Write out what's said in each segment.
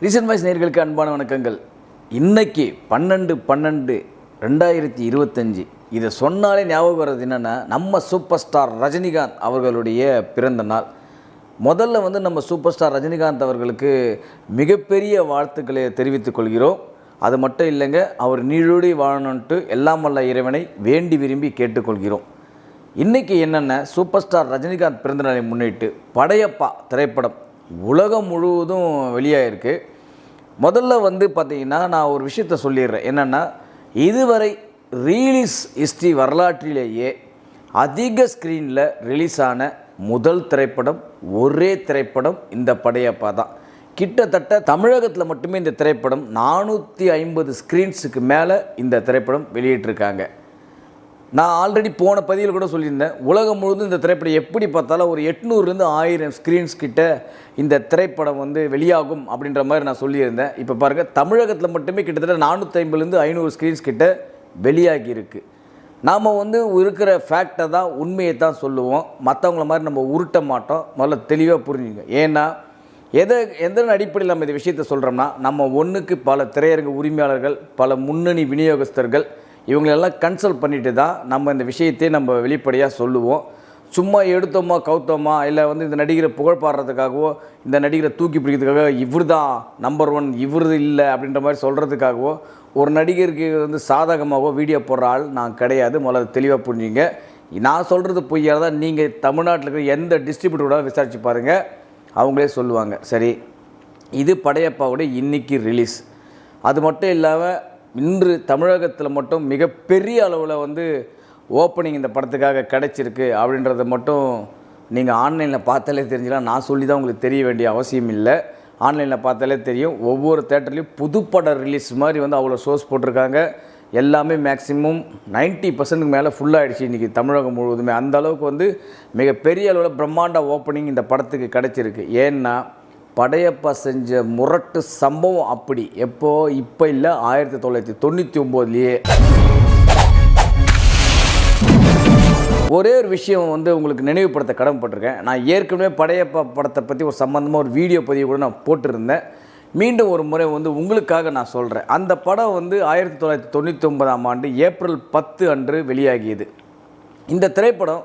Recent voice நேயர்களுக்கு அன்பான வணக்கங்கள். இன்னைக்கு 12/12/2025 இதை சொன்னாலே ஞாபகம் வர்றது என்னென்னா, நம்ம சூப்பர் ஸ்டார் ரஜினிகாந்த் அவர்களுடைய பிறந்த நாள். முதல்ல நம்ம சூப்பர் ஸ்டார் ரஜினிகாந்த் அவர்களுக்கு மிகப்பெரிய வாழ்த்துக்களை தெரிவித்துக் கொள்கிறோம். அது மட்டும் இல்லைங்க, அவர் நீழூடி வாழணுன்ட்டு எல்லாம் வல்ல இறைவனை வேண்டி விரும்பி கேட்டுக்கொள்கிறோம். இன்றைக்கி என்னென்ன, சூப்பர் ஸ்டார் ரஜினிகாந்த் பிறந்தநாளை முன்னிட்டு படையப்பா திரைப்படம் உலகம் முழுவதும் வெளியாகிருக்கு. முதல்ல பார்த்திங்கன்னா, நான் ஒரு விஷயத்தை சொல்லிடுறேன். என்னென்னா, இதுவரை ரிலீஸ் ஹிஸ்ட்ரி வரலாற்றிலேயே அதிக ஸ்க்ரீனில் ரிலீஸ் ஆன முதல் திரைப்படம், ஒரே திரைப்படம் இந்த படையப்பா தான். கிட்டத்தட்ட தமிழகத்தில் மட்டுமே இந்த திரைப்படம் 450 ஸ்க்ரீன்ஸுக்கு மேலே இந்த திரைப்படம் வெளியிட்டிருக்காங்க. நான் ஆல்ரெடி போன பதிவில் கூட சொல்லியிருந்தேன், உலகம் முழுவதும் இந்த திரைப்படம் எப்படி பார்த்தாலும் ஒரு 800லேருந்து 1000 ஸ்க்ரீன்ஸ் கிட்ட இந்த திரைப்படம் வெளியாகும் அப்படின்ற மாதிரி நான் சொல்லியிருந்தேன். இப்போ பாருங்கள், தமிழகத்தில் மட்டுமே கிட்டத்தட்ட 450லேருந்து 500 ஸ்க்ரீன்ஸ் கிட்ட வெளியாகி இருக்குது. நாம் இருக்கிற ஃபேக்டை தான், உண்மையை தான் சொல்லுவோம். மற்றவங்கள மாதிரி நம்ம உருட்ட மாட்டோம். முதல்ல தெளிவாக புரிஞ்சுங்க. ஏன்னா எந்த அடிப்படையில் நம்ம இந்த விஷயத்தை சொல்கிறோம்னா, நம்ம ஒன்றுக்கு பல திரையரங்கு உரிமையாளர்கள், பல முன்னணி விநியோகஸ்தர்கள் இவங்களெல்லாம் கன்சல்ட் பண்ணிட்டு தான் நம்ம இந்த விஷயத்தையே நம்ம வெளிப்படையாக சொல்லுவோம். சும்மா எடுத்தோமா கவுத்தோமா, இல்லை இந்த நடிகரை புகழ் பாடுறதுக்காகவோ, இந்த நடிகரை தூக்கி பிடிக்கிறதுக்காக இவர் தான் நம்பர் 1, இவர் இல்லை அப்படின்ற மாதிரி சொல்கிறதுக்காகவோ, ஒரு நடிகருக்கு சாதகமாகவோ வீடியோ போடுற ஆள் நான் கிடையாது. முதல்ல தெளிவாக புரிஞ்சுங்க. நான் சொல்கிறது பொய்யாக தான். நீங்கள் தமிழ்நாட்டில் இருக்கிற எந்த டிஸ்ட்ரிபியூட்டரோட விசாரித்து பாருங்கள், அவங்களே சொல்லுவாங்க. சரி, இது படையப்பாவுடைய இன்றைக்கி ரிலீஸ். அது மட்டும் இல்லாமல் இன்று தமிழகத்தில் மட்டும் மிகப்பெரிய அளவில் ஓப்பனிங் இந்த படத்துக்காக கிடைச்சிருக்கு அப்படின்றத மட்டும் நீங்கள் ஆன்லைனில் பார்த்தாலே தெரிஞ்சிடலாம். நான் சொல்லி தான் உங்களுக்கு தெரிய வேண்டிய அவசியம் இல்லை. ஆன்லைனில் பார்த்தாலே தெரியும். ஒவ்வொரு தேட்டர்லேயும் புதுப்பட ரிலீஸ் மாதிரி அவ்வளோ ஷோஸ் போட்டிருக்காங்க. எல்லாமே மேக்ஸிமம் 90% மேலே ஃபுல்லாகிடுச்சு இன்றைக்கி தமிழகம் முழுவதுமே. அந்த அளவுக்கு மிகப்பெரிய அளவில் பிரம்மாண்ட ஓப்பனிங் இந்த படத்துக்கு கிடச்சிருக்கு. ஏன்னா படையப்பா செஞ்ச முரட்டு சம்பவம் அப்படி இப்போ இல்லை, 1999லேயே. ஒரே ஒரு விஷயம் உங்களுக்கு நினைவுபடுத்த கடமைப்பட்டிருக்கேன். நான் ஏற்கனவே படையப்பா படத்தை பற்றி ஒரு சம்பந்தமாக ஒரு வீடியோ பதிவு கூட நான் போட்டிருந்தேன். மீண்டும் ஒரு முறை உங்களுக்காக நான் சொல்கிறேன். அந்த படம் 1999ஆம் ஆண்டு ஏப்ரல் 10 அன்று வெளியாகியது. இந்த திரைப்படம்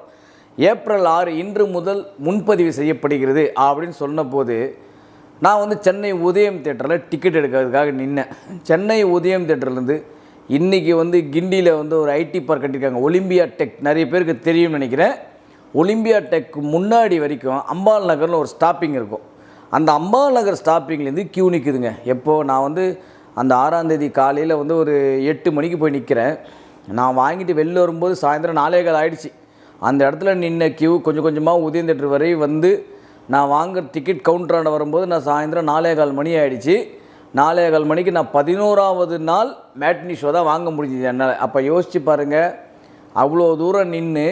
ஏப்ரல் 6 இன்று முதல் முன்பதிவு செய்யப்படுகிறது அப்படின்னு சொன்னபோது, நான் சென்னை உதயம் தேட்டரில் டிக்கெட் எடுக்கிறதுக்காக நின்னேன். சென்னை உதயம் தேட்டர்லேருந்து இன்றைக்கி கிண்டியில் ஒரு ஐடி பார்க் கட்டியிருக்காங்க, ஒலிம்பியா டெக். நிறைய பேருக்கு தெரியும்னு நினைக்கிறேன். ஒலிம்பியா டெக் முன்னாடி வரைக்கும் அம்பாள் நகரில் ஒரு ஸ்டாப்பிங் இருக்கும். அந்த அம்பாள் நகர் ஸ்டாப்பிங்லேருந்து கியூ நிற்குதுங்க. எப்போது நான் அந்த 6ஆம் தேதி காலையில் ஒரு 8 மணிக்கு போய் நிற்கிறேன். நான் வாங்கிட்டு வெளில வரும்போது சாயந்தரம் 4:15 ஆகிடுச்சு. அந்த இடத்துல நின்ன கியூ கொஞ்சம் கொஞ்சமாக உதயம் தேட்டர் வரை நான் வாங்குற டிக்கெட் கவுண்டரான வரும்போது நான் சாயந்தரம் 4:15 மணி ஆகிடுச்சு. 4:15 மணிக்கு நான் 11ஆவது நாள் மேட்னி ஷோ தான் வாங்க முடிஞ்சுது என்னால். அப்போ யோசித்து பாருங்கள், அவ்வளோ தூரம் நின்று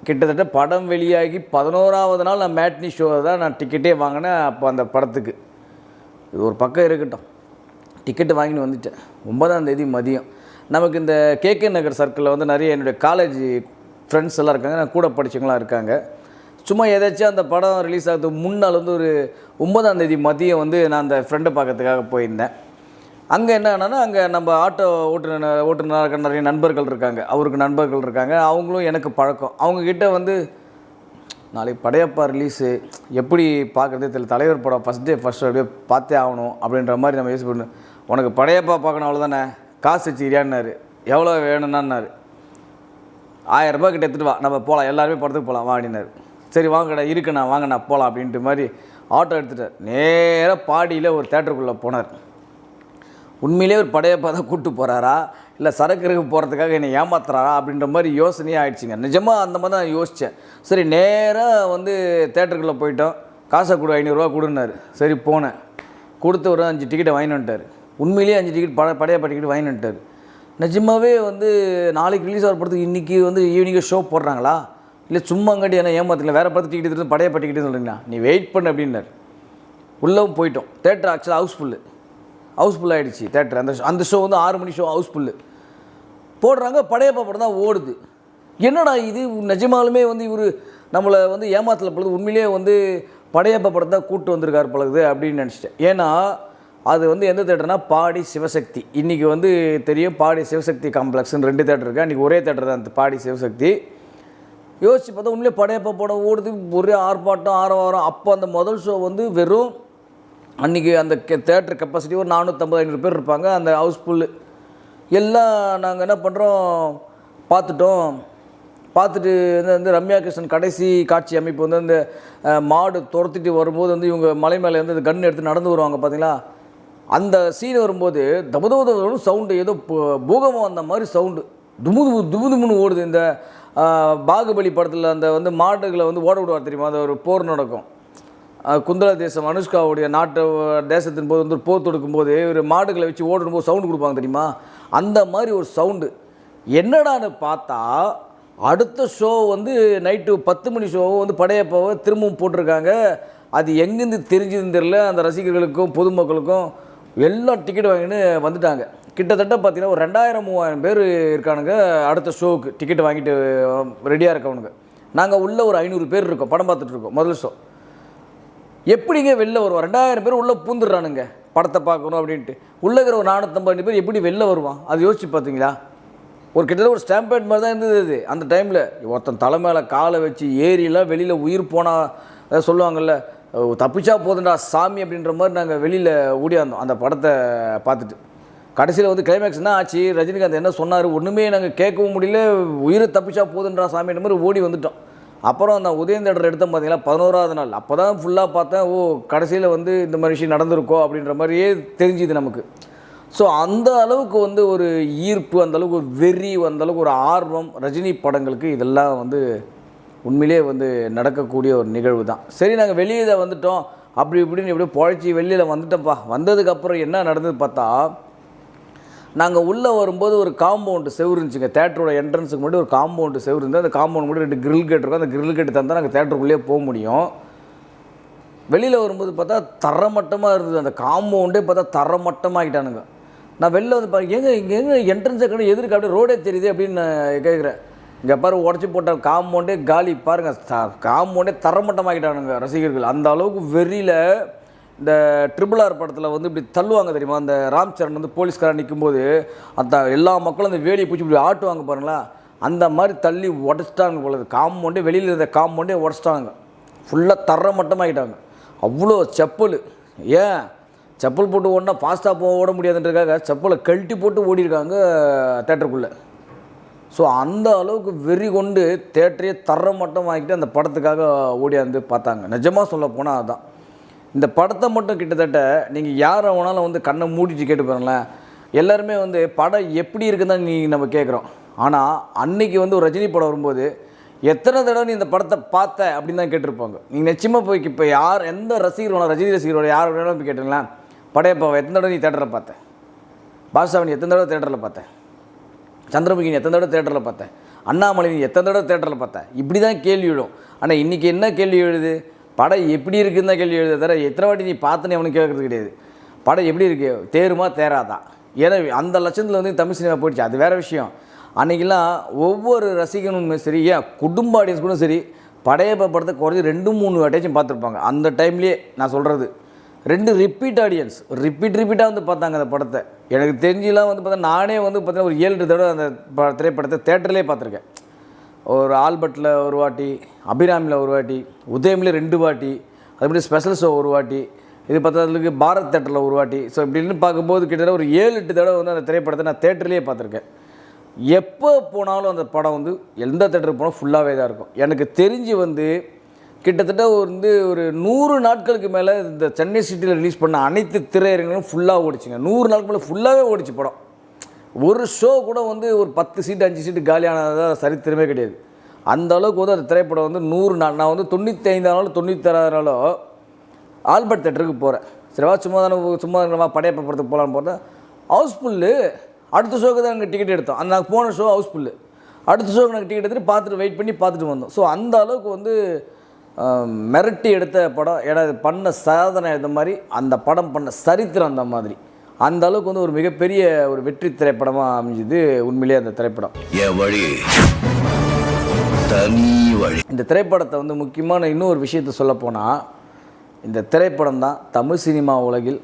கிட்டத்தட்ட படம் வெளியாகி 11ஆவது நாள் நான் மேட்னி ஷோ தான் நான் டிக்கெட்டே வாங்கினேன். அப்போ அந்த படத்துக்கு இது ஒரு பக்கம் இருக்கட்டும், டிக்கெட்டு வாங்கின்னு வந்துட்டேன். 9ஆம் தேதி மதியம் நமக்கு இந்த கேகே நகர் சர்க்கிளில் நிறைய என்னுடைய காலேஜ் ஃப்ரெண்ட்ஸ் எல்லாம் இருக்காங்க, நான் கூட படித்தவங்களாம் இருக்காங்க. சும்மா ஏதாச்சும் அந்த படம் ரிலீஸ் ஆகிறதுக்கு முன்னால் ஒரு 9ஆம் தேதி மதியம் நான் அந்த ஃப்ரெண்டை பார்க்கறதுக்காக போயிருந்தேன். அங்கே என்னன்னா, அங்கே நம்ம ஆட்டோ ஓட்டுநராக நிறைய நண்பர்கள் இருக்காங்க, அவருக்கு நண்பர்கள் இருக்காங்க. அவங்களும் எனக்கு பழக்கம். அவங்கக்கிட்ட நாளைக்கு படையப்பா ரிலீஸு எப்படி பார்க்குறதே தெரியல, தலைவர் படம் ஃபஸ்ட் டே அப்படியே பார்த்தே ஆகணும் அப்படின்ற மாதிரி நம்ம யோசி பண்ணணும். உனக்கு படையப்பா பார்க்கணும், அவ்வளோதானே, காசு வச்சுக்கிறியான்னாரு. எவ்வளோ வேணும்னாரு. 1000 ரூபா கிட்ட எடுத்துகிட்டு வா, நம்ம போகலாம், எல்லாருமே படத்துக்கு போகலாம் வா அப்படின்னாரு. சரி வாங்கடா, இருக்குண்ணா வாங்கண்ணா போகலாம் அப்படின்ட்டு மாதிரி ஆட்டோ எடுத்துட்டார். நேராக பாடியில் ஒரு தேட்டருக்குள்ளே போனார். உண்மையிலே ஒரு படையப்பா தான் கூப்பிட்டு போகிறாரா, இல்லை சரக்கு போகிறதுக்காக என்னை ஏமாத்துறாரா அப்படின்ற மாதிரி யோசனையே ஆகிடுச்சிங்க. நிஜமாக அந்த மாதிரி தான் யோசித்தேன். சரி, நேராக தேட்டருக்குள்ளே போயிட்டோம். காசை கொடு, 500 ரூபா கொடுன்னாரு. சரி போனேன், கொடுத்து ஒரு 5 டிக்கெட்டை வாங்கி வந்துட்டார். உண்மையிலேயே 5 டிக்கெட் படையப்பா டிக்கெட் வாங்கி வந்துட்டார். நிஜமாகவே நாளைக்கு ரிலீஸ் ஆகிற படத்துக்கு இன்றைக்கி ஈவினிங்கே ஷோ போடுறாங்களா, இல்லை சும்மா அங்காட்டி என்ன ஏமாத்தில வேறு படத்துக்கு டிக்கெட் எடுத்து படையப்பா டிக்கெட்டு சொல்கிறீங்களா, நீ வெயிட் பண்ணு அப்படின்னார். உள்ளவும் போயிட்டோம். தேட்டர் ஆக்சுவலாக ஹவுஸ்ஃபுல் ஆகிடுச்சு தேட்டர். அந்த ஷோ 6 மணி ஷோ ஹவுஸ்ஃபுல்லு போடுறாங்க. படையப்பா படம் தான் ஓடுது. என்னடா இது, நிஜமாலுமே இவர் நம்மளை ஏமாத்தல பொழுது உண்மையிலே படையப்பா படம் தான் கூப்பிட்டு வந்திருக்கார் பழகுது அப்படின்னு நினச்சிட்டேன். ஏன்னா அது வந்து எந்த தேட்டர்னா பாடி சிவசக்தி. இன்றைக்கி வந்து தெரியும் பாடி சிவசக்தி காம்ப்ளெக்ஸ்னு 2 தேட்டர் இருக்குது. அன்றைக்கி ஒரே தேட்டர் தான் அந்த பாடி சிவசக்தி. யோசிச்சு பார்த்தா உண்மையிலே படையப்பா படம் ஓடுது, ஒரே ஆர்ப்பாட்டம் ஆரவாரம். அப்போ அந்த முதல் ஷோ வந்து வெறும் அன்றைக்கி அந்த தேட்டர் கெப்பாசிட்டி ஒரு 450-500 பேர் இருப்பாங்க. அந்த ஹவுஸ்ஃபுல்லு எல்லாம். நாங்கள் என்ன பண்ணுறோம், பார்த்துட்டு வந்து ரம்யா கிருஷ்ணன் கடைசி காட்சி அமைப்பு வந்து அந்த மாடு துரத்திட்டு வரும்போது வந்து இவங்க மலை மேலே வந்து கன் எடுத்து நடந்து வருவாங்க பார்த்தீங்களா, அந்த சீன் வரும்போது தபதபதம் சவுண்டு, ஏதோ பூகம்பம் வந்த மாதிரி சவுண்டு, துமுதுமுன்னு ஓடுது. இந்த பாகுபலி படத்தில் அந்த வந்து மாடுகளை வந்து ஓட விடுவார் தெரியுமா, அது ஒரு போர் நடக்கும். குந்தலா தேசம் அனுஷ்காவுடைய தேசத்தின் போது வந்து போர் தொடுக்கும்போது ஒரு மாடுகளை வச்சு ஓடும்போது சவுண்டு கொடுப்பாங்க தெரியுமா, அந்த மாதிரி ஒரு சவுண்டு. என்னடான்னு பார்த்தா அடுத்த ஷோ வந்து நைட்டு 10 மணி ஷோவை வந்து படையப்பாவை திரும்பவும் போட்டிருக்காங்க. அது எங்கேருந்து தெரிஞ்சதுன்னு தெரியல. அந்த ரசிகர்களுக்கும் பொதுமக்களுக்கும் எல்லாம் டிக்கெட் வாங்கின்னு வந்துட்டாங்க. கிட்டத்தட்ட பார்த்தீங்கன்னா ஒரு 2000-3000 பேர் இருக்கானுங்க அடுத்த ஷோவுக்கு டிக்கெட் வாங்கிட்டு ரெடியாக இருக்கவனுங்க. நாங்கள் உள்ளே ஒரு 500 பேர் இருக்கோம், படம் பார்த்துட்ருக்கோம். முதல் ஷோ எப்படிங்க வெளில வருவான்? 2000 பேர் உள்ளே பூந்துடுறானுங்க படத்தை பார்க்கணும் அப்படின்ட்டு. உள்ளே இருக்கிற ஒரு 450 பேர் எப்படி வெளில வருவான்? அது யோசிச்சு பார்த்தீங்களா? ஒரு கிட்டத்தட்ட ஒரு ஸ்டாம்பேட் மாதிரி தான் இருந்தது அது. அந்த டைமில் ஒருத்தன் தலை மேலே காலை வச்சு ஏரியெல்லாம் வெளியில் உயிர் போனால் சொல்லுவாங்கள்ல, தப்பிச்சா போதுண்டா சாமி அப்படின்ற மாதிரி நாங்கள் வெளியில் ஓடியாந்தோம் அந்த படத்தை பார்த்துட்டு. கடைசியில் வந்து கிளைமேக்ஸ் என்ன ஆச்சு, ரஜினிகாந்த் என்ன சொன்னார் ஒன்றுமே நாங்கள் கேட்கவும் முடியல. உயிரை தப்பிச்சா போதுன்றா சாமின்ற மாதிரி ஓடி வந்துட்டோம். அப்புறம் அந்த உதயம் தேட்டர் எடுத்தோம் பார்த்தீங்களா 11ஆவது நாள். அப்போ தான் ஃபுல்லாக பார்த்தேன், ஓ கடைசியில் வந்து இந்த மாதிரி விஷயம் நடந்திருக்கோ அப்படின்ற மாதிரியே தெரிஞ்சுது நமக்கு. ஸோ அந்த அளவுக்கு வந்து ஒரு ஈர்ப்பு, அந்தளவுக்கு ஒரு வெறி, அந்தளவுக்கு ஒரு ஆர்வம் ரஜினி படங்களுக்கு. இதெல்லாம் வந்து உண்மையிலே வந்து நடக்கக்கூடிய ஒரு நிகழ்வு தான். சரி, நாங்கள் வெளியே வந்துட்டோம் அப்படி இப்படின்னு எப்படியோ பொழைச்சி வெளியில் வந்துட்டோம்ப்பா. வந்ததுக்கப்புறம் என்ன நடந்தது பார்த்தா, நாங்கள் உள்ளே வரும்போது ஒரு காம்பவுண்டு செவரு இருந்துச்சுங்க. தேட்டரோட என்ட்ரன்ஸுக்கு முன்னாடி ஒரு காம்பவுண்டு செவரு இருந்து, அந்த காம்பவுண்ட் முன்னாடி 2 கிரில் கேட் இருக்கும். அந்த கிரில் கேட்டு தந்தால் நாங்கள் தேட்டருக்குள்ளேயே போக முடியும். வெளியில் வரும்போது பார்த்தா தரமட்டமாக இருந்தது. அந்த காம்பவுண்டே பார்த்தா தரமட்டமாகிட்டானுங்க. நான் வெளில வந்து பாருங்க, எங்கே என்ட்ரன்ஸை கண்டு எதிர்க்கு அப்படியே ரோடே தெரியுது அப்படின்னு நான் கேட்குறேன். இங்கே பாரு உடச்சி போட்ட காம்பவுண்டே காலி பாருங்கள், காம்பவுண்டே தரமட்டமாகிட்டானுங்க ரசிகர்கள். அந்த அளவுக்கு வெறியில் இந்த RRR படத்தில் வந்து இப்படி தள்ளுவாங்க தெரியுமா, அந்த ராம் சரண் வந்து போலீஸ்காரன் நிற்கும்போது அந்த எல்லா மக்களும் அந்த வேலியை பிடிச்சி இப்படி ஆட்டுவாங்க பாருங்களா, அந்த மாதிரி தள்ளி உடச்சிட்டாங்க போல. காம்பவுண்டே வெளியில் இருந்த காம்பவுண்டே உடச்சிட்டாங்க, ஃபுல்லாக தரமட்டமாகிட்டாங்க. அவ்வளோ செப்பல், ஏன் செப்பல் போட்டு ஓடினா ஃபாஸ்ட்டாக ஓட முடியாதுன்றதுக்காக செப்பலை கழட்டி போட்டு ஓடிருக்காங்க தேட்டருக்குள்ளே. ஸோ அந்த அளவுக்கு வெறி கொண்டு தேட்டரையே தரமட்டம் ஆகிட்டு அந்த படத்துக்காக ஓடியாந்து பார்த்தாங்க. நிஜமாக சொல்ல போனால் அதுதான். இந்த படத்தை மட்டும் கிட்டத்தட்ட நீங்கள் யாரை வேணாலும் வந்து கண்ணை மூடிட்டு கேட்டு பாருங்களேன், எல்லாருமே வந்து படம் எப்படி இருக்குன்னு தான் நீங்கள் நம்ம கேட்குறோம். ஆனால் அன்றைக்கி வந்து ஒரு ரஜினி படம் வரும்போது எத்தனை தடவை நீ இந்த படத்தை பார்த்த அப்படின்னு தான் கேட்டிருப்பாங்க. நீங்கள் நிச்சயமாக போய் இப்போ யார் எந்த ரசிகர் வேணும், ரஜினி ரசிகரோட யார் வேணும் போய் கேட்டுங்களேன், படையப்பாவை எத்தனை தடவை நீ தேட்டரில் பார்த்தேன், பாஷாவணி எத்தனை தடவை தேட்டரில் பார்த்தேன், சந்திரமுகி எத்தனை தடவை தேட்டரில் பார்த்தேன், அண்ணாமலை எத்தனை தடவை தேட்டரில் பார்த்தேன், இப்படி தான் கேள்வி எழுடும். ஆனால் இன்றைக்கி என்ன கேள்வி எழுது, படம் எப்படி இருக்குன்னு தான் கேள்வி எழுத தவிர எத்தனை வாட்டி நீ பார்த்துன்னு அவனுக்கு கேட்குறது கிடையாது. படம் எப்படி இருக்கு, தேருமா தேராதா. ஏன்னா அந்த லட்சத்தில் வந்து தமிழ் சினிமா போயிடுச்சு, அது வேறு விஷயம். அன்றைக்கெல்லாம் ஒவ்வொரு ரசிகனும் சரி, ஏன் குடும்ப ஆடியன்ஸ் கூட சரி, படையப்பா படத்தை குறைஞ்சி 2-3 வாட்டியாச்சும் பார்த்துருப்பாங்க. அந்த டைம்லேயே நான் சொல்கிறது 2 ரிப்பீட் ஆடியன்ஸ் ரிப்பீட்டாக வந்து பார்த்தாங்க அந்த படத்தை. எனக்கு தெரிஞ்சுலாம் வந்து பார்த்தா நானே வந்து பார்த்தீங்கன்னா ஒரு 7 தடவை அந்த திரைப்படத்தை தேட்டர்லேயே பார்த்துருக்கேன். ஒரு ஆல்பர்ட்டில் ஒரு வாட்டி, அபிராமியில் ஒரு வாட்டி, உதயமில் 2 வாட்டி, அதுபடி ஸ்பெஷல் ஷோ ஒரு வாட்டி, இது பார்த்ததுக்கு பாரத் தேட்டரில் ஒரு வாட்டி. ஸோ இப்படின்னு பார்க்கும்போது கிட்டத்தட்ட ஒரு 7-8 தடவை வந்து அந்த திரைப்படத்தை நான் தேட்டர்லேயே பார்த்துருக்கேன். எப்போ போனாலும் அந்த படம் வந்து எந்த தேட்டருக்கு போனால் ஃபுல்லாகவே தான் இருக்கும். எனக்கு தெரிஞ்சு வந்து கிட்டத்தட்ட வந்து ஒரு 100 நாட்களுக்கு மேலே இந்த சென்னை சிட்டியில் ரிலீஸ் பண்ண அனைத்து திரையரங்களும் ஃபுல்லாக ஓடிச்சுங்க. 100 நாளுக்கு மேலே ஃபுல்லாகவே ஓடிச்சு படம். ஒரு ஷோ கூட வந்து ஒரு 10 சீட்டு 5 சீட்டு காலியானதாக சரித்திரமே கிடையாது. அந்த அளவுக்கு வந்து அந்த திரைப்படம் வந்து 100 நாள். நான் வந்து 95 நாளோ 96 நாளோ ஆல்பர்ட் தேட்டருக்கு போகிறேன். சரிவா, சும்மா படையப்பா படத்துக்கு போகலான்னு போகிறேன். ஹவுஸ்ஃபுல்லு. அடுத்த ஷோக்கு தான் நாங்கள் டிக்கெட் எடுத்தோம். அந்த நாங்கள் போன ஷோ ஹவுஸ்ஃபுல்லு. அடுத்த ஷோக்கு நாங்கள் டிக்கெட் எடுத்துகிட்டு பார்த்துட்டு வெயிட் பண்ணி பார்த்துட்டு வந்தோம். ஸோ அந்த அளவுக்கு வந்து மிரட்டி எடுத்த படம். ஏன்னா இது பண்ண சாதனை இந்த மாதிரி, அந்த படம் பண்ண சரித்திரம் அந்த மாதிரி, அந்த அளவுக்கு வந்து ஒரு மிகப்பெரிய ஒரு வெற்றி திரைப்படமாக அமைஞ்சுது உண்மையிலேயே அந்த திரைப்படம். இந்த திரைப்படத்தை வந்து முக்கியமான இன்னொரு விஷயத்தை சொல்லப்போனால், இந்த திரைப்படம் தான் தமிழ் சினிமா உலகில்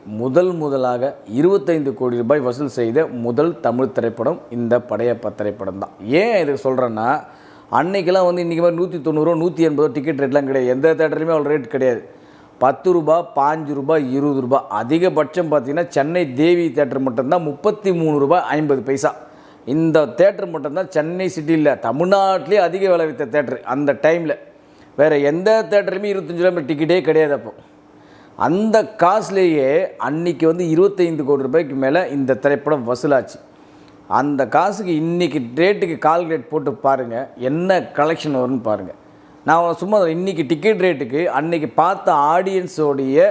முதலாக 25 கோடி ரூபாய் வசூல் செய்த முதல் தமிழ் திரைப்படம் இந்த படையப்பா திரைப்படம் தான். ஏன் இதுக்கு சொல்கிறேன்னா, அன்றைக்கெல்லாம் வந்து இன்றைக்கி மாதிரி 190 180 டிக்கெட் ரேட்லாம் கிடையாது. எந்த தேட்டர்லையுமே அவ்வளோ ரேட் கிடையாது. 10 ரூபா, 5 ரூபா, 20 ரூபா. அதிகபட்சம் பார்த்திங்கன்னா சென்னை தேவி தேட்டர் மட்டும்தான் 33 ரூபா 50 பைசா. இந்த தேட்டர் மட்டும்தான் சென்னை சிட்டியில் தமிழ்நாட்டிலே அதிக விலை வைத்த தேட்டரு அந்த டைமில். வேறு எந்த தேட்டருமே 25 ரூபா டிக்கெட்டே கிடையாது. அப்போ அந்த காசுலேயே அன்றைக்கி வந்து 25 கோடி ரூபாய்க்கு மேலே இந்த திரைப்படம் வசூலாச்சு. அந்த காசுக்கு இன்றைக்கி ரேட்டுக்கு கால்குலேட் போட்டு பாருங்கள் என்ன கலெக்ஷன் வரும்னு பாருங்கள். நான் சும்மா இன்றைக்கி டிக்கெட் ரேட்டுக்கு அன்றைக்கி பார்த்த ஆடியன்ஸோடைய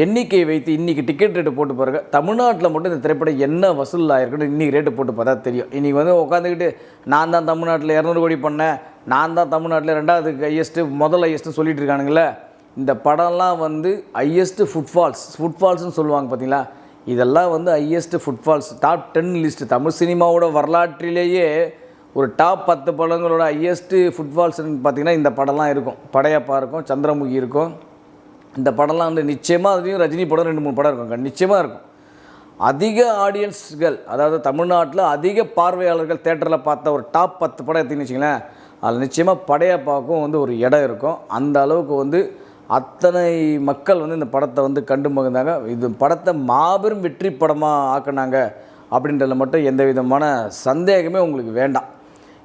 எண்ணிக்கையை வைத்து இன்றைக்கி டிக்கெட் ரேட்டு போட்டு பாருங்கள். தமிழ்நாட்டில் மட்டும் இந்த திரைப்படம் என்ன வசூல் ஆகிருக்குன்னு இன்றைக்கி ரேட்டு போட்டு பார்த்தா தெரியும். இன்றைக்கி வந்து உட்காந்துக்கிட்டு நான் தான் தமிழ்நாட்டில் 200 கோடி பண்ணேன், நான் தான் தமிழ்நாட்டில் 2வது ஹையஸ்ட்டு முதல் ஹையஸ்ட்டு சொல்லிட்டு இருக்கானுங்களே. இந்த படம்லாம் வந்து ஹையஸ்ட்டு ஃபுட்ஃபால்ஸ்னு சொல்லுவாங்க பார்த்தீங்களா. இதெல்லாம் வந்து highest footfalls top 10 list Tamil சினிமாவோட வரலாற்றிலேயே ஒரு டாப் 10 படங்களோட ஹையஸ்ட்டு ஃபுட்ஃபால்ஸ்ன்னு பார்த்திங்கன்னா இந்த படம்லாம் இருக்கும். படையப்பா இருக்கும், சந்திரமுகி இருக்கும். இந்த படம்லாம் வந்து நிச்சயமாக அதுலேயும் ரஜினி படம் 2-3 படம் இருக்கும், நிச்சயமாக இருக்கும். அதிக ஆடியன்ஸ்கள், அதாவது தமிழ்நாட்டில் அதிக பார்வையாளர்கள் தேட்டரில் பார்த்த ஒரு டாப் 10 படம் எடுத்துன்னு வச்சிங்களேன், அதில் நிச்சயமாக படையப்பாவுக்கும் வந்து ஒரு இடம் இருக்கும். அந்த அளவுக்கு வந்து அத்தனை மக்கள் வந்து இந்த படத்தை வந்து கண்டு மகிழ்ந்தாங்க. இது படத்தை மாபெரும் வெற்றி படமாக ஆக்கினாங்க அப்படின்றதுல மட்டும் எந்த விதமான சந்தேகமே உங்களுக்கு வேண்டாம்.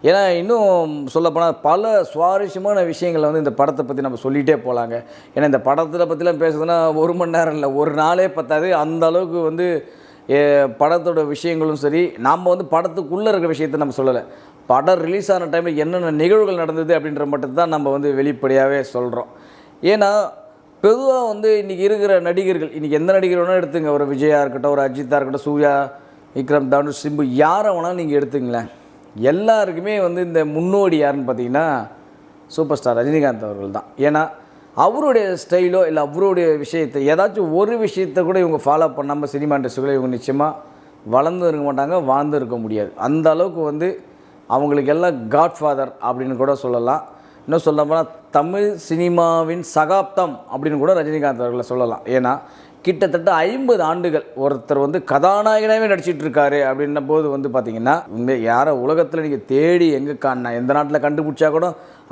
ஏன்னா இன்னும் சொல்லப்போனால் பல சுவாரஸ்யமான விஷயங்களை வந்து இந்த படத்தை பற்றி நம்ம சொல்லிகிட்டே போகலாங்க. ஏன்னா இந்த படத்தில் பற்றிலாம் பேசுறதுன்னா 1 மணி நேரம் இல்லை, ஒரு நாளே பத்தாது. அந்த அளவுக்கு வந்து படத்தோட விஷயங்களும் சரி, நாம் வந்து படத்துக்குள்ளே இருக்கிற விஷயத்தை நம்ம சொல்லலை. படம் ரிலீஸ் ஆன டைமில் என்னென்ன நிகழ்வுகள் நடந்தது அப்படின்ற மட்டும் தான் நம்ம வந்து வெளிப்படையாகவே சொல்கிறோம். ஏன்னா பொதுவாக வந்து இன்றைக்கி இருக்கிற நடிகர்கள், இன்றைக்கி எந்த நடிகர் வேணாலும் எடுத்துங்க, ஒரு விஜயா இருக்கட்டும், ஒரு அஜித்தாக இருக்கட்டும், சூர்யா, விக்ரம், தனுஷ், சிம்பு, யாரை வேணாலும் நீங்கள் எடுத்துங்களேன், எல்லாருக்குமே வந்து இந்த முன்னோடி யாருன்னு பார்த்தீங்கன்னா சூப்பர் ஸ்டார் ரஜினிகாந்த் அவர்கள் தான். ஏன்னா அவருடைய ஸ்டைலோ இல்லை அவருடைய விஷயத்தை ஏதாச்சும் ஒரு விஷயத்தை கூட இவங்க ஃபாலோ பண்ணாமல் சினிமா இண்டஸ்ட்ரியில் இவங்க நிச்சயமாக வளர்ந்து இருக்க மாட்டாங்க, வாழ்ந்து இருக்க முடியாது. அந்த அளவுக்கு வந்து அவங்களுக்கு எல்லாம் காட்ஃபாதர் அப்படின்னு கூட சொல்லலாம். இன்னும் சொல்ல போனால் தமிழ் சினிமாவின் சகாப்தம் அப்படின்னு கூட ரஜினிகாந்த் அவர்களை சொல்லலாம். ஏன்னா கிட்டத்தட்ட 50 ஆண்டுகள் ஒருத்தர் வந்து கதாநாயகனாகவே நடிச்சிட்டு இருக்காரு அப்படின்ன போது வந்து பார்த்திங்கன்னா, உண்மை யாரை உலகத்தில் நீங்கள் தேடி எங்கே காணா எந்த நாட்டில் கண்டுபிடிச்சா கூட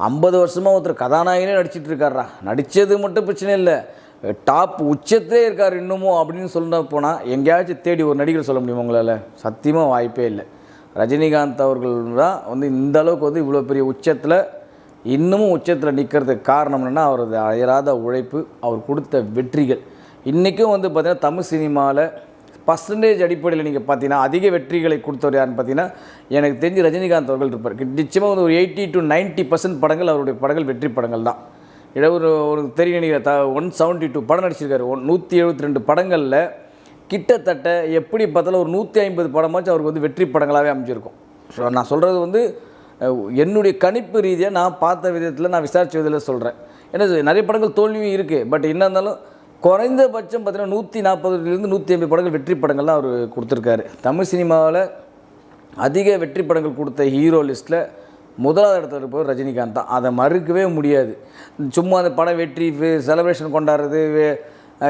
50 வருஷமாக ஒருத்தர் கதாநாயகனே நடிச்சிட்டு இருக்காரா, நடித்தது மட்டும் பிரச்சனை இல்லை, டாப் உச்சத்திலே இருக்கார் இன்னமும் அப்படின்னு சொல்ல போனால் எங்கேயாச்சும் தேடி ஒரு நடிகர் சொல்ல முடியுமா உங்களால்? சத்தியமாக வாய்ப்பே இல்லை. ரஜினிகாந்த் அவர்கள் தான் வந்து இந்த அளவுக்கு வந்து இவ்வளோ பெரிய உச்சத்தில் இன்னமும் உச்சத்தில் நிற்கிறதுக்கு காரணம் என்னென்னா அவரது அயராத உழைப்பு, அவர் கொடுத்த வெற்றிகள். இன்றைக்கும் வந்து பார்த்திங்கன்னா தமிழ் சினிமாவில் பர்சன்டேஜ் அடிப்படையில் நீங்கள் பார்த்தீங்கன்னா அதிக வெற்றிகளை கொடுத்தவர் யாருன்னு பார்த்தீங்கன்னா எனக்கு தெரிஞ்சு ரஜினிகாந்த் அவர்கள் இருப்பார். நிச்சயமாக வந்து ஒரு 80 to 90% படங்கள் அவருடைய படங்கள் வெற்றி படங்கள் தான். ஒரு தெரிய நினைக்கிற 172 படம் நடிச்சிருக்காரு. 172 படங்களில் கிட்டத்தட்ட எப்படி பார்த்தாலும் ஒரு 150 படமாச்சும் அவருக்கு வந்து வெற்றி படங்களாகவே அமைஞ்சிருக்கும். ஸோ நான் சொல்கிறது வந்து என்னுடைய கணிப்பு ரீதியாக நான் பார்த்த விதத்தில், நான் விசாரித்த விதத்தில் சொல்கிறேன். ஏன்னா நிறைய படங்கள் தோல்வியும் இருக்குது. பட் என்ன இருந்தாலும் குறைந்தபட்சம் பார்த்தீங்கன்னா 140 to 150 படங்கள் வெற்றி படங்கள்லாம் அவர் கொடுத்துருக்காரு. தமிழ் சினிமாவில் அதிக வெற்றி படங்கள் கொடுத்த ஹீரோ லிஸ்ட்டில் முதலாவது இடத்துல இருப்பவர் ரஜினிகாந்த் தான். அதை மறுக்கவே முடியாது. சும்மா அந்த படம் வெற்றி செலிப்ரேஷன் கொண்டாடுறது,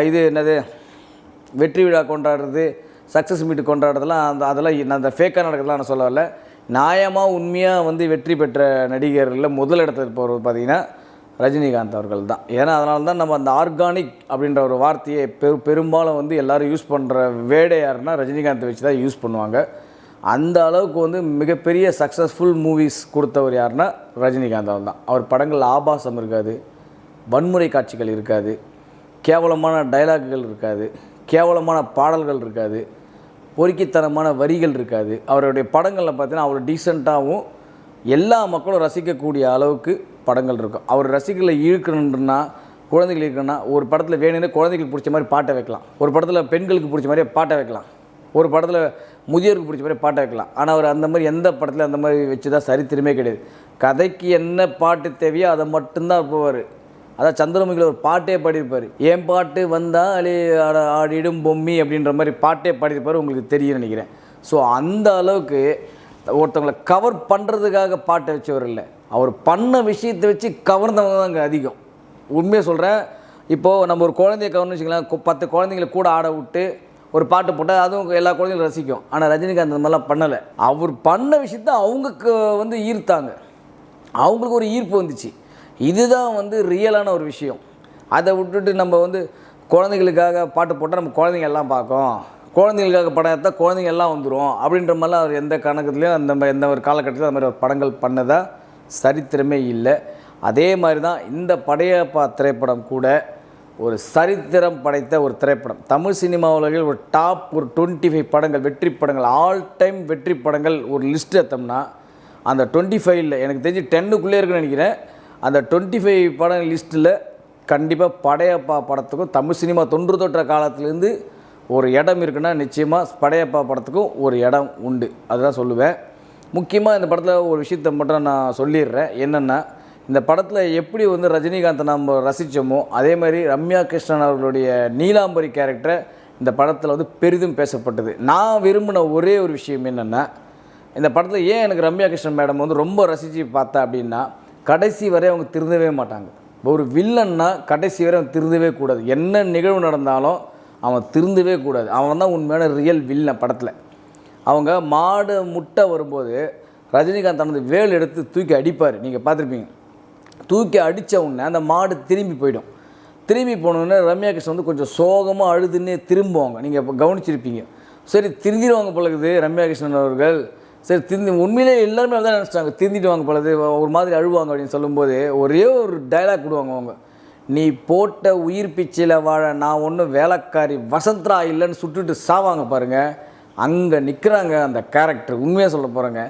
இது என்னது வெற்றி விழா கொண்டாடுறது, சக்ஸஸ் மீட்டு கொண்டாடுறதுலாம் அதெல்லாம் அந்த ஃபேக்காக நடக்கிறதுலாம் நான் சொல்ல வரல. நியாயமாக உண்மையாக வந்து வெற்றி பெற்ற நடிகர்களில் முதல் இடத்துல இருப்பவர் பார்த்திங்கன்னா ரஜினிகாந்த் அவர்கள் தான். ஏன்னா அதனால தான் நம்ம அந்த ஆர்கானிக் அப்படின்ற ஒரு வார்த்தையை பெரும்பாலும் வந்து எல்லோரும் யூஸ் பண்ணுற வேர்டே யாருன்னா ரஜினிகாந்தை வச்சு தான் யூஸ் பண்ணுவாங்க. அந்த அளவுக்கு வந்து மிகப்பெரிய சக்ஸஸ்ஃபுல் மூவிஸ் கொடுத்தவர் யாருன்னா ரஜினிகாந்த் அவர் தான். அவர் படங்கள் ஆபாசம் இருக்காது, வன்முறை காட்சிகள் இருக்காது, கேவலமான டைலாக்குகள் இருக்காது, கேவலமான பாடல்கள் இருக்காது, பொறுக்கித்தனமான வரிகள் இருக்காது. அவருடைய படங்களில் பார்த்தீங்கன்னா அவ்வளோ டீசெண்டாகவும் எல்லா மக்களும் ரசிக்கக்கூடிய அளவுக்கு படங்கள் இருக்கும். அவர் ரசிகர்களை இழுக்கணுன்னா, குழந்தைகள் இருக்கணும்னா, ஒரு படத்தில் வேணும்னே குழந்தைகளுக்கு பிடிச்ச மாதிரி பாட்டை வைக்கலாம், ஒரு படத்தில் பெண்களுக்கு பிடிச்ச மாதிரியே பாட்டை வைக்கலாம், ஒரு படத்தில் முதியோருக்கு பிடிச்ச மாதிரி பாட்டை வைக்கலாம். ஆனால் அவர் அந்த மாதிரி எந்த படத்தில் அந்த மாதிரி வச்சு தான் சரித்திரமே கிடையாது. கதைக்கு என்ன பாட்டு தேவையோ அதை மட்டும்தான் போவார். அதான் சந்திரமுகியில் ஒரு பாட்டே பாடியிருப்பார். ஏன் பாட்டு வந்தாலே ஆடிடும் பொம்மி அப்படின்ற மாதிரி பாட்டே பாடியிருப்பார். உங்களுக்கு தெரியும் நினைக்கிறேன். ஸோ அந்த அளவுக்கு ஒருத்தவங்களை கவர் பண்ணுறதுக்காக பாட்டை வச்சவர் இல்லை, அவர் பண்ண விஷயத்தை வச்சு கவர்ந்தவங்க தாங்க அதிகம். உண்மையாக சொல்கிறேன். இப்போது நம்ம ஒரு குழந்தைய கவர்னு வச்சுக்கலாம், 10 குழந்தைங்களை கூட ஆட விட்டு ஒரு பாட்டு போட்டால் அதுவும் எல்லா குழந்தைங்களும் ரசிக்கும். ஆனால் ரஜினிகாந்த் அந்த மாதிரிலாம் பண்ணலை. அவர் பண்ண விஷயத்த அவங்களுக்கு வந்து ஈர்த்தாங்க, அவங்களுக்கு ஒரு ஈர்ப்பு வந்துச்சு. இதுதான் வந்து ரியலான ஒரு விஷயம். அதை விட்டுட்டு நம்ம வந்து குழந்தைங்களுக்காக பாட்டு போட்டால் நம்ம குழந்தைங்க எல்லாம் பார்க்கும், குழந்தைங்களுக்காக படம் எடுத்தால் குழந்தைங்க எல்லாம் வந்துடும் அப்படின்ற மாதிரிலாம் அவர் எந்த கணக்குலையும் எந்த ஒரு காலகட்டத்தில் அந்த மாதிரி ஒரு படங்கள் பண்ணதா சரித்திரமே இல்லை. அதே மாதிரி தான் இந்த படையப்பா திரைப்படம் கூட ஒரு சரித்திரம் படைத்த ஒரு திரைப்படம். தமிழ் சினிமா உலகில் ஒரு டாப் ஒரு 25 படங்கள், வெற்றி படங்கள், ஆல் டைம் வெற்றி படங்கள் ஒரு லிஸ்ட் எடுத்தோம்னா அந்த 25ல் எனக்கு தெரிஞ்சு 10க்குள்ளே இருக்குன்னு நினைக்கிறேன். அந்த 25 படம் லிஸ்ட்டில் கண்டிப்பாக படையப்பா படத்துக்கும் தமிழ் சினிமா தொன்று தொற்ற காலத்துலேருந்து ஒரு இடம் இருக்குன்னா நிச்சயமாக படையப்பா படத்துக்கும் ஒரு இடம் உண்டு. அதுதான் சொல்லுவேன். முக்கியமாக இந்த படத்தில் ஒரு விஷயத்தை மட்டும் நான் சொல்லிடுறேன். என்னென்னா, இந்த படத்தில் எப்படி வந்து ரஜினிகாந்தை நம்ம ரசித்தோமோ அதே மாதிரி ரம்யா கிருஷ்ணன் அவர்களுடைய நீலாம்பரி கேரக்டரை இந்த படத்தில் வந்து பெரிதும் பேசப்பட்டது. நான் விரும்பின ஒரே ஒரு விஷயம் என்னென்னா, இந்த படத்தில் ஏன் எனக்கு ரம்யா கிருஷ்ணன் மேடம் வந்து ரொம்ப ரசித்து பார்த்தேன் அப்படின்னா, கடைசி வரை அவங்க திருந்தவே மாட்டாங்க. ஒரு வில்லன்னா கடைசி வரை அவன் திருந்தவே கூடாது. என்ன நிகழ்வு நடந்தாலும் அவன் திருந்தவே கூடாது. அவன் தான் உண்மையான ரியல் வில்லன் படத்தில். அவங்க மாடு முட்டை வரும்போது ரஜினிகாந்த் தனது வேல் எடுத்து தூக்கி அடிப்பார், நீங்கள் பார்த்துருப்பீங்க. தூக்கி அடித்த உடனே அந்த மாடு திரும்பி போயிடும். திரும்பி போனோடனே ரம்யா கிருஷ்ணன் வந்து கொஞ்சம் சோகமாக அழுதுன்னே திரும்புவாங்க. நீங்கள் இப்போ கவனிச்சிருப்பீங்க. சரி திருந்திடுவாங்க பழகுது ரம்யா கிருஷ்ணன் அவர்கள், சரி திருந்தி உண்மையிலே எல்லாருமே தான் நினச்சிட்டாங்க, திருந்திடுவாங்க பழகுது, ஒரு மாதிரி அழுவாங்க அப்படின்னு சொல்லும்போது ஒரே ஒரு டைலாக் விடுவாங்க அவங்க, நீ போட்ட உயிர் பிச்சையில் வாழ நான் ஒன்றும் வேலைக்காரி வசந்தரா இல்லைன்னு சுட்டுட்டு சாவாங்க பாருங்கள். அங்கே நிற்கிறாங்க அந்த கேரக்டர். உண்மையாக சொல்ல போகிறேங்க,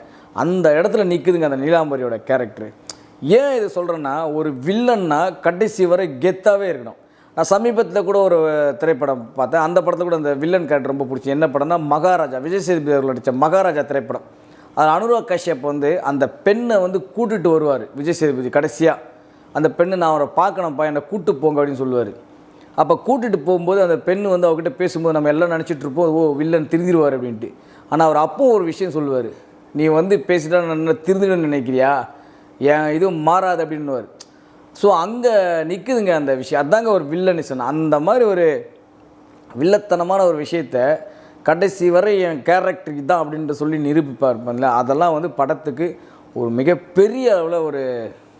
அந்த இடத்துல நிற்குதுங்க அந்த நீலாம்பரியோட கேரக்டர். ஏன் இது சொல்கிறேன்னா, ஒரு வில்லன்னா கடைசி வரை கெத்தாகவே இருக்கணும். நான் சமீபத்தில் கூட ஒரு திரைப்படம் பார்த்தேன். அந்த படத்தில் கூட அந்த வில்லன் கேரக்டர் ரொம்ப பிடிச்சி. என்ன படம்னா மகாராஜா, விஜய் சேதுபதி அவர்கள் நடித்த மகாராஜா திரைப்படம். அதில் அனுராக் கஷ்யப் வந்து அந்த பெண்ணை வந்து கூட்டிகிட்டு வருவார் விஜய் சேதுபதி. கடைசியாக அந்த பெண்ணை நான் அவரை பார்க்கணும்ப்பா, என்னை கூட்டு போங்க அப்படின்னு சொல்லுவார். அப்போ கூட்டிகிட்டு போகும்போது அந்த பெண் வந்து அவர்கிட்ட பேசும்போது நம்ம எல்லாம் நினச்சிட்டு இருப்போம், ஓ வில்லன் திருந்திடுவார் அப்படின்ட்டு. ஆனால் அவர் அப்போ ஒரு விஷயம் சொல்லுவார், நீ வந்து பேசிட்டா நான் திருந்திடுன்னு நினைக்கிறியா, ஏன் இதுவும் மாறாது அப்படின்னுவார். ஸோ அங்கே நிற்குதுங்க அந்த விஷயம். அதாங்க ஒரு வில்லனிசன். அந்த மாதிரி ஒரு வில்லத்தனமான ஒரு விஷயத்தை கடைசி வரை என் கேரக்டருக்கு தான் அப்படின்ட்டு சொல்லி நிரூபிப்பார்ப்பேன்ல, அதெல்லாம் வந்து படத்துக்கு ஒரு மிகப்பெரிய அளவில் ஒரு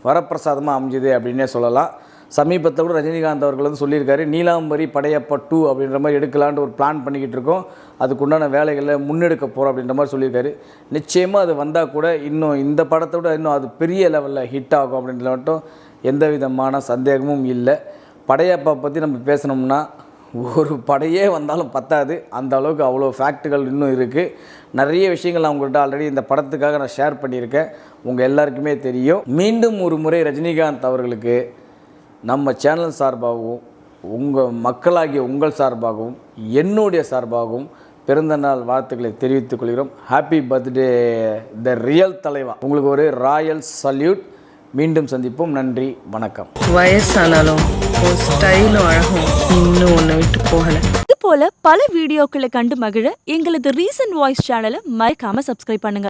வரப்பிரசாதமாக அமைஞ்சுது அப்படின்னே சொல்லலாம். சமீபத்தில் கூட ரஜினிகாந்த் அவர்கள் வந்து சொல்லியிருக்காரு, நீலாம்பரி படையப்பா 2 அப்படின்ற மாதிரி எடுக்கலான்ட்டு ஒரு பிளான் பண்ணிக்கிட்டு இருக்கோம், அதுக்குண்டான வேலைகளை முன்னெடுக்க போகிறோம் அப்படின்ற மாதிரி சொல்லியிருக்காரு. நிச்சயமாக அது வந்தால் கூட இன்னும் இந்த படத்தை விட இன்னும் அது பெரிய லெவலில் ஹிட் ஆகும் அப்படின்றத மட்டும் எந்த விதமான சந்தேகமும் இல்லை. படையப்பா பற்றி நம்ம பேசணும்னா ஒரு படையே வந்தாலும் பத்தாது, அந்த அளவுக்கு அவ்வளோ ஃபேக்ட்டுகள் இன்னும் இருக்குது. நிறைய விஷயங்கள் நான் உங்கள்கிட்ட ஆல்ரெடி இந்த படத்துக்காக நான் ஷேர் பண்ணியிருக்கேன், உங்கள் எல்லாருக்குமே தெரியும். மீண்டும் ஒரு முறை ரஜினிகாந்த் அவர்களுக்கு நம்ம சேனல் சார்பாகவும் உங்கள் மக்களாகிய உங்கள் சார்பாகவும் என்னுடைய சார்பாகவும் பிறந்தநாள் வாழ்த்துக்களை தெரிவித்துக் கொள்கிறோம். ஹாப்பி பர்த்டே த ரியல் தலைவா. உங்களுக்கு ஒரு ராயல் சல்யூட். மீண்டும் சந்திப்போம். நன்றி, வணக்கம். வயசானாலும் ஸ்டைலும் அழகும் இன்னும் ஒன்று விட்டு போகலை. இது போல பல வீடியோக்களை கண்டு மகிழ எங்களது ரீசன்ட் வாய்ஸ் சேனலை மறக்காம சப்ஸ்கிரைப் பண்ணுங்க.